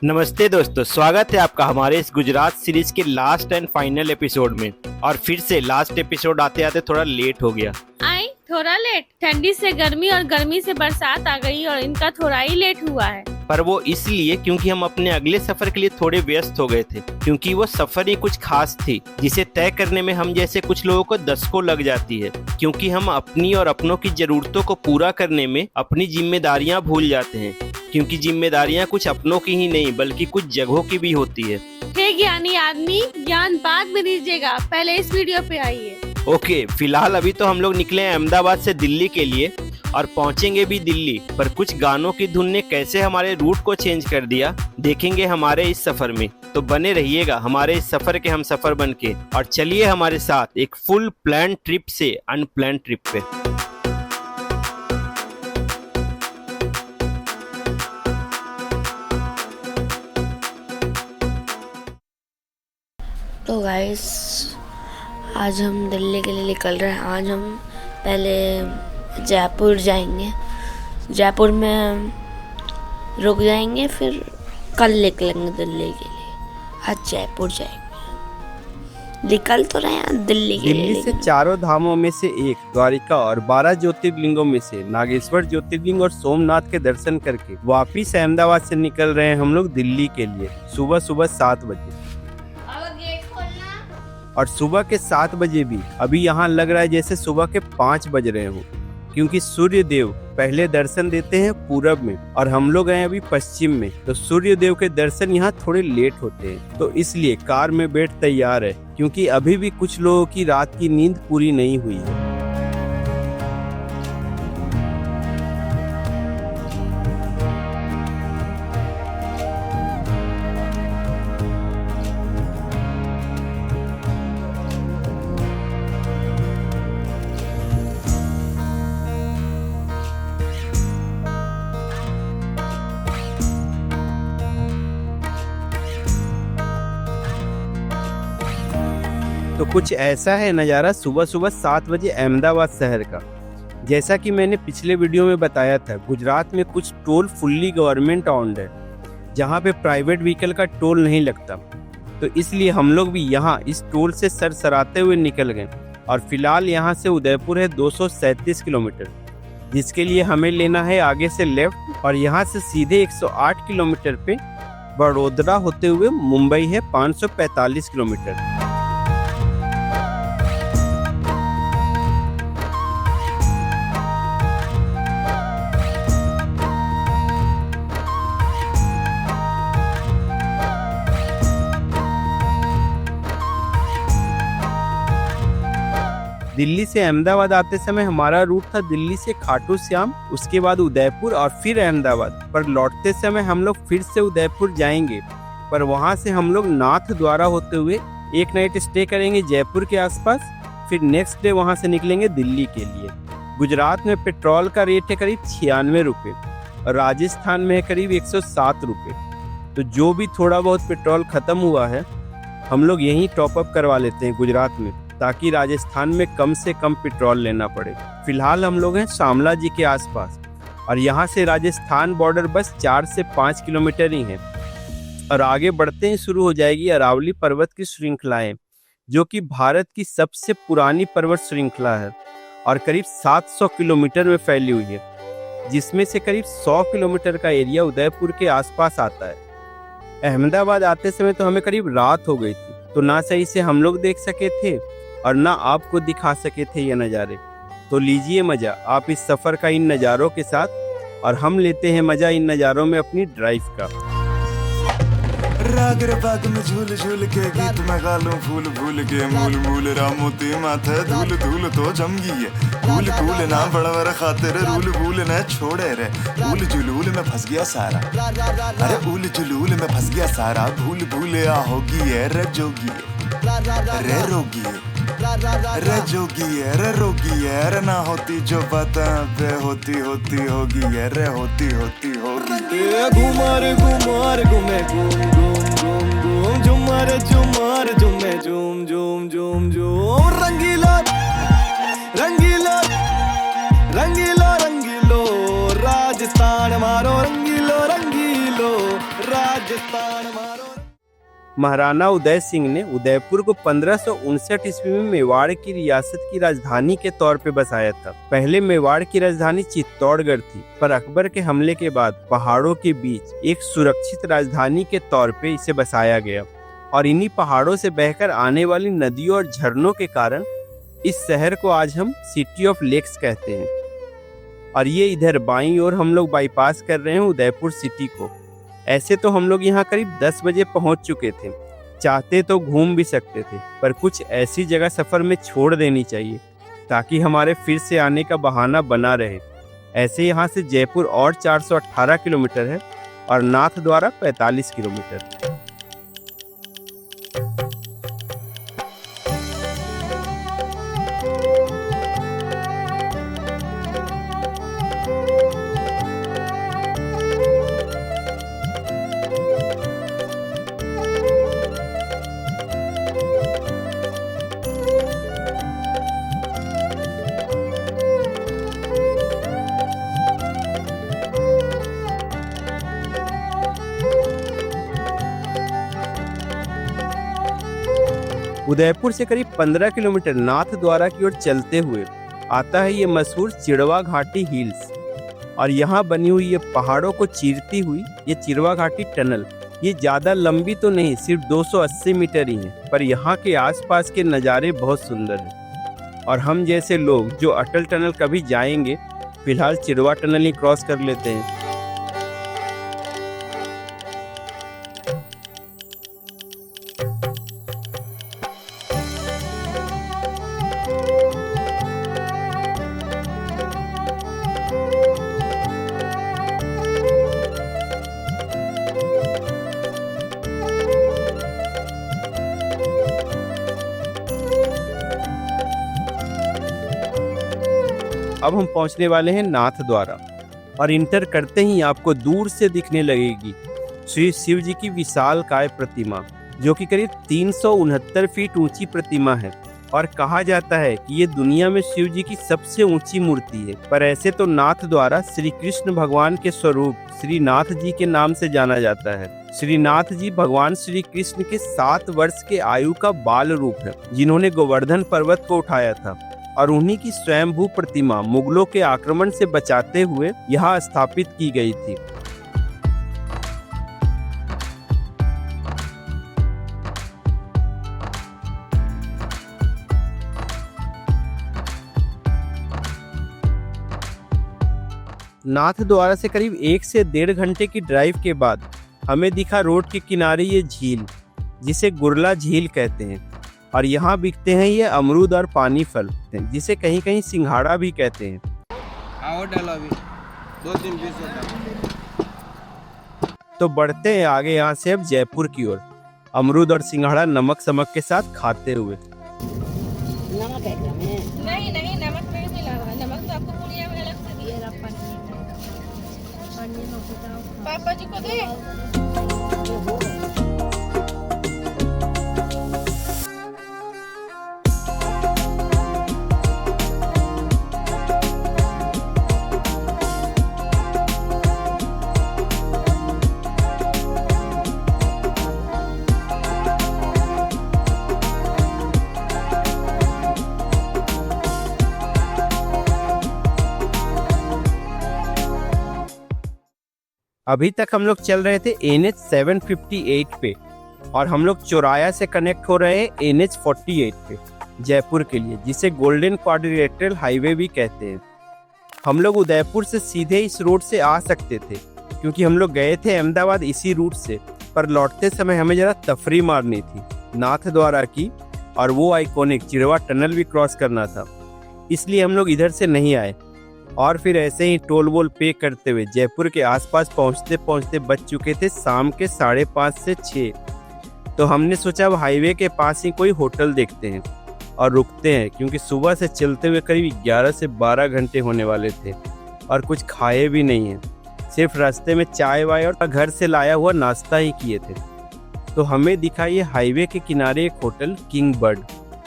नमस्ते दोस्तों, स्वागत है आपका हमारे इस गुजरात सीरीज के लास्ट एंड फाइनल एपिसोड में। और फिर से लास्ट एपिसोड आते आते थोड़ा लेट हो गया। आई थोड़ा लेट, ठंडी से गर्मी और गर्मी से बरसात आ गई और इनका थोड़ा ही लेट हुआ है। पर वो इसलिए क्योंकि हम अपने अगले सफर के लिए थोड़े व्यस्त हो गए थे, क्योंकि वो सफर ही कुछ खास थी जिसे तय करने में हम जैसे कुछ लोगों को दशकों लग जाती है, क्योंकि हम अपनी और अपनों की जरूरतों को पूरा करने में अपनी जिम्मेदारियां भूल जाते हैं, क्योंकि जिम्मेदारियां कुछ अपनों की ही नहीं बल्कि कुछ जगहों की भी होती है। हे ज्ञानी आदमी, ज्ञान बाद में दीजिएगा, पहले इस वीडियो पे आइए। ओके, फिलहाल अभी तो हम लोग निकले हैं अहमदाबाद से दिल्ली के लिए और पहुंचेंगे भी दिल्ली, पर कुछ गानों की धुन ने कैसे हमारे रूट को चेंज कर दिया देखेंगे हमारे इस सफर में। तो बने रहिएगा हमारे इस सफर के हम सफर बन के, और चलिए हमारे साथ एक फुल प्लान ट्रिप से अनप्लान ट्रिप पे। तो गाइस, आज हम दिल्ली के लिए निकल रहे हैं। आज हम पहले जयपुर जाएंगे, जयपुर में रुक जाएंगे, फिर कल निकलेंगे दिल्ली के लिए। आज जयपुर जाएंगे, निकल तो रहे हैं दिल्ली के लिए। दिल्ली से चारों धामों में से एक द्वारिका और 12 ज्योतिर्लिंगों में से नागेश्वर ज्योतिर्लिंग और सोमनाथ के दर्शन करके वापिस अहमदाबाद से निकल रहे हैं हम लोग दिल्ली के लिए सुबह सुबह 7 बजे। और सुबह के 7 बजे भी अभी यहाँ लग रहा है जैसे सुबह के 5 बज रहे हो, क्योंकि सूर्य देव पहले दर्शन देते हैं पूरब में और हम लोग हैं अभी पश्चिम में, तो सूर्य देव के दर्शन यहाँ थोड़े लेट होते हैं। तो इसलिए कार में बैठ तैयार है, क्योंकि अभी भी कुछ लोगों की रात की नींद पूरी नहीं हुई है। तो कुछ ऐसा है नज़ारा सुबह सुबह 7 बजे अहमदाबाद शहर का। जैसा कि मैंने पिछले वीडियो में बताया था, गुजरात में कुछ टोल फुल्ली गवर्नमेंट ऑन्ड है, जहां पे प्राइवेट व्हीकल का टोल नहीं लगता। तो इसलिए हम लोग भी यहां इस टोल से सरसराते हुए निकल गए। और फिलहाल यहां से उदयपुर है 237 किलोमीटर, जिसके लिए हमें लेना है आगे से लेफ्ट, और यहाँ से सीधे 108 किलोमीटर पे बड़ोदरा होते हुए मुंबई है 545 किलोमीटर। दिल्ली से अहमदाबाद आते समय हमारा रूट था दिल्ली से खाटू श्याम, उसके बाद उदयपुर और फिर अहमदाबाद। पर लौटते समय हम लोग फिर से उदयपुर जाएंगे, पर वहां से हम लोग नाथ द्वारा होते हुए एक नाइट स्टे करेंगे जयपुर के आसपास, फिर नेक्स्ट डे वहां से निकलेंगे दिल्ली के लिए। गुजरात में पेट्रोल का रेट है करीब 96 रुपये और राजस्थान में है करीब 107 रुपये। तो जो भी थोड़ा बहुत पेट्रोल खत्म हुआ है हम लोग यहीं टॉपअप करवा लेते हैं गुजरात में, ताकि राजस्थान में कम से कम पेट्रोल लेना पड़े। फिलहाल हम लोग हैं शामला जी के आसपास और यहाँ से राजस्थान बॉर्डर बस 4 से 5 किलोमीटर ही है, और आगे बढ़ते ही शुरू हो जाएगी अरावली पर्वत की श्रृंखलाएं, जो कि भारत की सबसे पुरानी पर्वत श्रृंखला है और करीब 700 किलोमीटर में फैली हुई है, जिसमें से करीब 100 किलोमीटर का एरिया उदयपुर के आसपास आता है। अहमदाबाद आते समय तो हमें करीब रात हो गई थी, तो ना सही से हम लोग देख सके थे और ना आपको दिखा सके थे ये नज़ारे। तो लीजिए मज़ा आप इस सफ़र का इन नज़ारों के साथ, और हम लेते हैं मज़ा इन नज़ारों में अपनी ड्राइव का। राग बाग में झूल झूल के गीत में गालूं फूल भूल के, मूल मूल रामोती माथे धूल धूल तो जमगी है, फूल फूल ना बड़वर खातिर रूल भूल न छोड़े रे, ऊल जुलूल में फंस गया सारा, अरे ऊल जुलूल में फंस गया सारा, भूल भूल आ होगी है रे जोगी है रे रोगी है रे जोगी है रे रोगी है रे, ना होती जो बात पे होती होती होगी है रे, होती होती होगी। घुमार घुमार घूमे घूम घूम घूम घूम, झुमार झुमार झूमे झूम झूम झूम झूम, रंगीला रंगीला रंगीला रंगीलो राजस्थान मारो, रंगीलो रंगीलो राजस्थान। महाराणा उदय सिंह ने उदयपुर को 1559 ईस्वी में मेवाड़ की रियासत की राजधानी के तौर पे बसाया था। पहले मेवाड़ की राजधानी चित्तौड़गढ़ थी, पर अकबर के हमले के बाद पहाड़ों के बीच एक सुरक्षित राजधानी के तौर पे इसे बसाया गया और इन्हीं पहाड़ों से बहकर आने वाली नदियों और झरनों के कारण इस शहर को आज हम सिटी ऑफ लेक्स कहते हैं। और ये इधर बाईं ओर हम लोग बाईपास कर रहे हैं उदयपुर सिटी को। ऐसे तो हम लोग यहाँ करीब 10 बजे पहुँच चुके थे, चाहते तो घूम भी सकते थे, पर कुछ ऐसी जगह सफ़र में छोड़ देनी चाहिए ताकि हमारे फिर से आने का बहाना बना रहे। ऐसे यहाँ से जयपुर और 418 किलोमीटर है और नाथद्वारा 45 किलोमीटर। उदयपुर से करीब 15 किलोमीटर नाथद्वारा की ओर चलते हुए आता है ये मशहूर चिड़वा घाटी हिल्स और यहाँ बनी हुई ये पहाड़ों को चीरती हुई ये चिड़वा घाटी टनल। ये ज़्यादा लंबी तो नहीं, सिर्फ 280 मीटर ही है, पर यहाँ के आसपास के नज़ारे बहुत सुंदर हैं। और हम जैसे लोग जो अटल टनल कभी जाएंगे, फिलहाल चिड़वा टनल ही क्रॉस कर लेते हैं। अब हम पहुंचने वाले हैं नाथद्वारा और इंटर करते ही आपको दूर से दिखने लगेगी श्री शिव जी की विशालकाय प्रतिमा, जो कि करीब 369 फीट ऊंची प्रतिमा है और कहा जाता है कि ये दुनिया में शिव जी की सबसे ऊंची मूर्ति है। पर ऐसे तो नाथद्वारा श्री कृष्ण भगवान के स्वरूप श्री नाथ जी के नाम से जाना जाता है। श्री नाथ जी भगवान श्री कृष्ण के 7 वर्ष के आयु का बाल रूप है, जिन्होंने गोवर्धन पर्वत को उठाया था और उन्हीं की स्वयंभू प्रतिमा मुगलों के आक्रमण से बचाते हुए यहाँ स्थापित की गई थी। नाथद्वारा से करीब 1 से 1.5 घंटे की ड्राइव के बाद हमें दिखा रोड के किनारे ये झील, जिसे गुरला झील कहते हैं। और यहाँ बिकते हैं ये अमरूद और पानी फल, जिसे कहीं कहीं सिंघाड़ा भी कहते हैं। तो बढ़ते हैं आगे यहाँ से अब जयपुर की ओर, अमरूद और सिंघाड़ा नमक समक के साथ खाते हुए। नमक है क्या में? नहीं नहीं, नमक नहीं लगा, नमक तो आपको पुड़िया में अलग से दिया। पापा जी को दे। अभी तक हम लोग चल रहे थे NH 758 पे और हम लोग चौराया से कनेक्ट हो रहे हैं NH 48 पे जयपुर के लिए, जिसे गोल्डन क्वाड्रिलेटरल हाईवे भी कहते हैं। हम लोग उदयपुर से सीधे इस रूट से आ सकते थे क्योंकि हम लोग गए थे अहमदाबाद इसी रूट से, पर लौटते समय हमें ज़रा तफरी मारनी थी नाथद्वारा की और वो आइकॉनिक चिड़वा टनल भी क्रॉस करना था, इसलिए हम लोग इधर से नहीं आए। और फिर ऐसे ही टोल वोल पे करते हुए जयपुर के आसपास पहुंचते पहुंचते बज चुके थे शाम के 5:30 से 6। तो हमने सोचा अब हाईवे के पास ही कोई होटल देखते हैं और रुकते हैं, क्योंकि सुबह से चलते हुए करीब 11 से 12 घंटे होने वाले थे और कुछ खाए भी नहीं हैं, सिर्फ रास्ते में चाय वाय और घर से लाया हुआ नाश्ता ही किए थे। तो हमें दिखा ये हाईवे के किनारे एक होटल किंग बर्ड।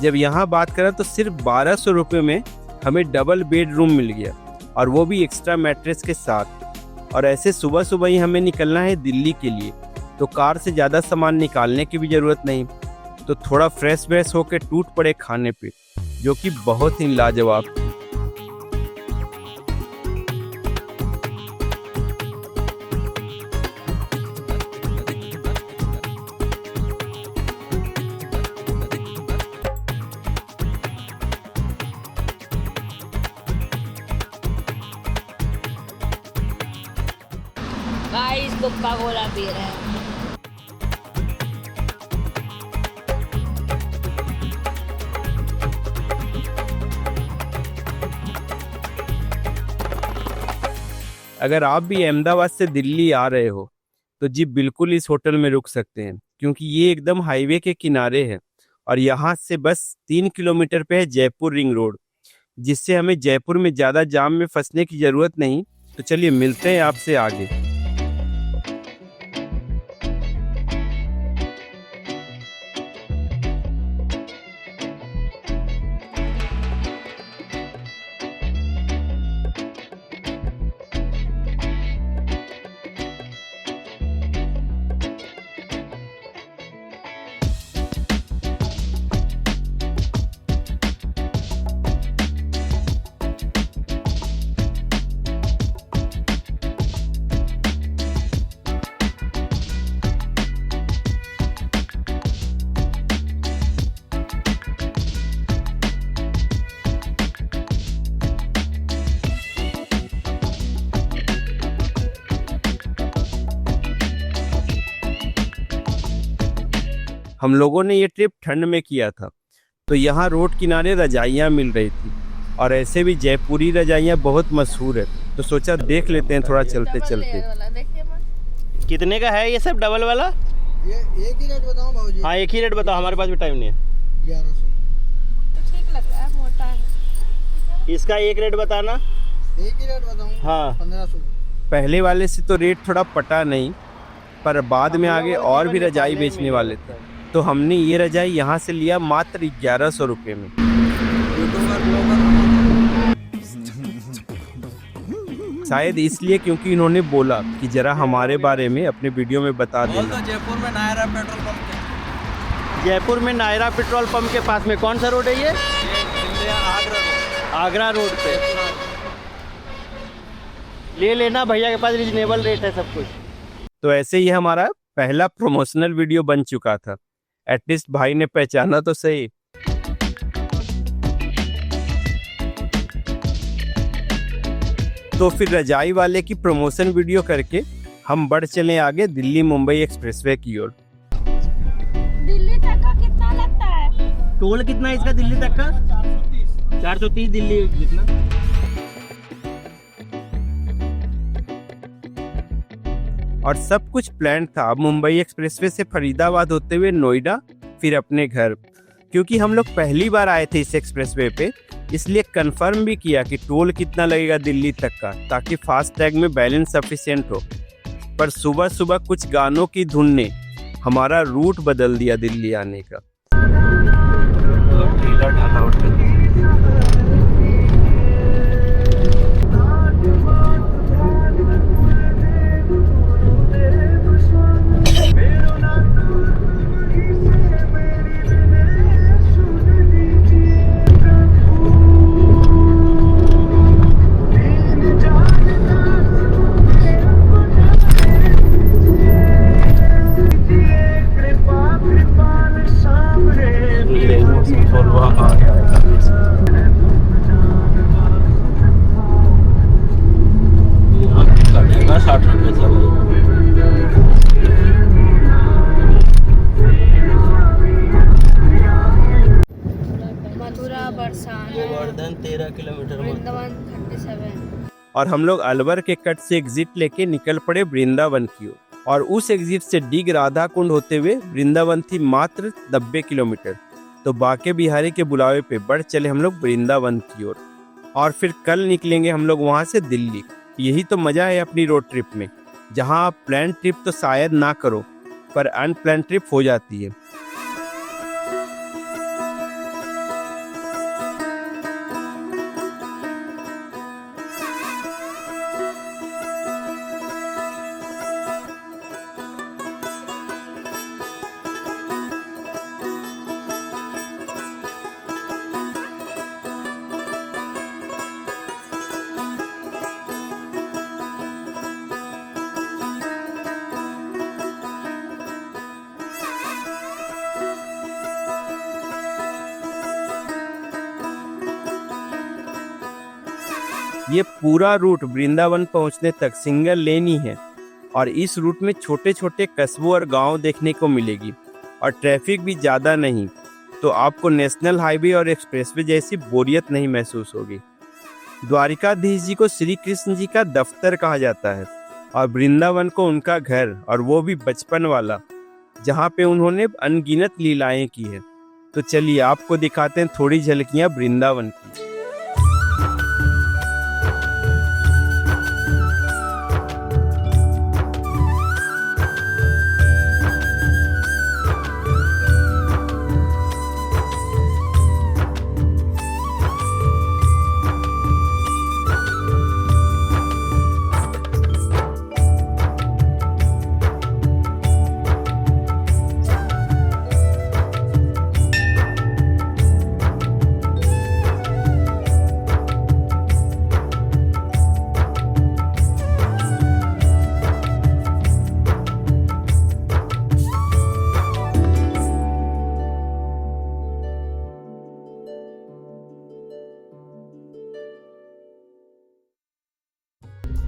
जब यहाँ बात करा तो सिर्फ 1200 रुपये में हमें डबल बेडरूम मिल गया और वो भी एक्स्ट्रा मैट्रेस के साथ। और ऐसे सुबह सुबह ही हमें निकलना है दिल्ली के लिए, तो कार से ज़्यादा सामान निकालने की भी ज़रूरत नहीं। तो थोड़ा फ्रेश व्रेश होकर टूट पड़े खाने पे, जो कि बहुत ही लाजवाब थी। गाइस कोका कोला पी रहे हैं। अगर आप भी अहमदाबाद से दिल्ली आ रहे हो तो जी बिल्कुल इस होटल में रुक सकते हैं, क्योंकि ये एकदम हाईवे के किनारे है और यहाँ से बस 3 किलोमीटर पे है जयपुर रिंग रोड, जिससे हमें जयपुर में ज़्यादा जाम में फंसने की ज़रूरत नहीं। तो चलिए मिलते हैं आपसे आगे। हम लोगों ने ये ट्रिप ठंड में किया था, तो यहाँ रोड किनारे रजाइयाँ मिल रही थी और ऐसे भी जयपुरी रजाइयाँ बहुत मशहूर है, तो सोचा देख लेते हैं थोड़ा चलते चलते। कितने का है ये सब डबल वाला? ये एक ही रेट बताऊं भाऊजी? हाँ एक ही रेट बताओ, हमारे पास भी टाइम नहीं है। 1100। ठीक लग रहा है, मोटा है। इसका एक रेट बताना। एक ही रेट बताऊं? हाँ 1500। पहले वाले से तो रेट थोड़ा पटा नहीं, पर बाद में आगे और भी रजाई बेचने वाले थे, तो हमने ये रजाई यहाँ से लिया मात्र 1100 रुपये में। शायद इसलिए क्योंकि इन्होंने बोला कि जरा हमारे बारे में अपने वीडियो में बता देना। जयपुर में नायरा पेट्रोल पंप जयपुर में नायरा पेट्रोल पंप के पास में कौन सा रोड है ये? आगरा रोड पे ले लेना, भैया के पास रिजनेबल रेट है सब कुछ। तो ऐसे ही हमारा पहला प्रमोशनल वीडियो बन चुका था, एटलीस्ट भाई ने पहचाना तो सही। तो फिर रजाई वाले की प्रमोशन वीडियो करके हम बढ़ चले आगे दिल्ली मुंबई एक्सप्रेसवे की ओर। दिल्ली तक का कितना लगता है? टोल कितना है इसका दिल्ली तक का? 430 दिल्ली जितना। और सब कुछ प्लान था। अब मुंबई एक्सप्रेसवे से फरीदाबाद होते हुए नोएडा, फिर अपने घर। क्योंकि हम लोग पहली बार आए थे इस एक्सप्रेसवे पे, इसलिए कंफर्म भी किया कि टोल कितना लगेगा दिल्ली तक का, ताकि फास्ट टैग में बैलेंस सफिशिएंट हो। पर सुबह सुबह कुछ गानों की धुन ने हमारा रूट बदल दिया दिल्ली आने का। मथुरा, बरसाना, गोवर्धन 13 किलोमीटर वृंदावन 37। और हम लोग अलवर के कट से एग्जिट लेके निकल पड़े वृंदावन की ओर, और उस एग्जिट से डिग राधा कुंड होते हुए वृंदावन थी मात्र 90 किलोमीटर। तो बाके बिहारी के बुलावे पे बढ़ चले हम लोग वृंदावन की ओर, और फिर कल निकलेंगे हम लोग वहाँ से दिल्ली। यही तो मज़ा है अपनी रोड ट्रिप में, जहाँ आप प्लान ट्रिप तो शायद ना करो, पर अनप्लान ट्रिप हो जाती है। ये पूरा रूट वृंदावन पहुंचने तक सिंगल लेन ही है और इस रूट में छोटे छोटे कस्बों और गांव देखने को मिलेगी और ट्रैफिक भी ज़्यादा नहीं, तो आपको नेशनल हाईवे और एक्सप्रेसवे जैसी बोरियत नहीं महसूस होगी। द्वारिकाधीश जी को श्री कृष्ण जी का दफ्तर कहा जाता है और वृंदावन को उनका घर, और वो भी बचपन वाला, जहाँ पे उन्होंने अनगिनत लीलाएं की है। तो चलिए आपको दिखाते हैं थोड़ी झलकियाँ वृंदावन की।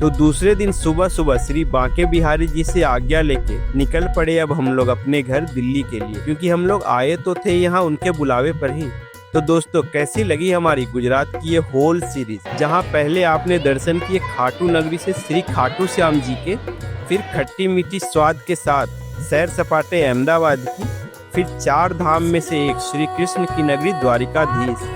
तो दूसरे दिन सुबह सुबह श्री बांके बिहारी जी से आज्ञा लेके निकल पड़े अब हम लोग अपने घर दिल्ली के लिए, क्योंकि हम लोग आए तो थे यहाँ उनके बुलावे पर ही। तो दोस्तों, कैसी लगी हमारी गुजरात की ये होल सीरीज, जहाँ पहले आपने दर्शन किए खाटू नगरी से श्री खाटू श्याम जी के, फिर खट्टी मीठी स्वाद के साथ सैर सपाटे अहमदाबाद की, फिर 4 धाम में से एक श्री कृष्ण की नगरी द्वारिकाधीश,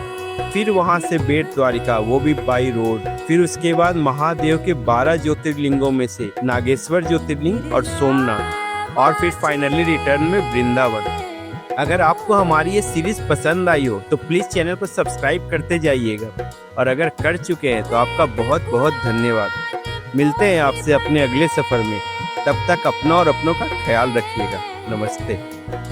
फिर वहां से बेट द्वारिका, वो भी बाई रोड, फिर उसके बाद महादेव के 12 ज्योतिर्लिंगों में से नागेश्वर ज्योतिर्लिंग और सोमनाथ, और फिर फाइनली रिटर्न में वृंदावन। अगर आपको हमारी ये सीरीज पसंद आई हो तो प्लीज चैनल को सब्सक्राइब करते जाइएगा, और अगर कर चुके हैं तो आपका बहुत बहुत धन्यवाद। मिलते हैं आपसे अपने अगले सफर में, तब तक अपना और अपनों का ख्याल रखिएगा। नमस्ते।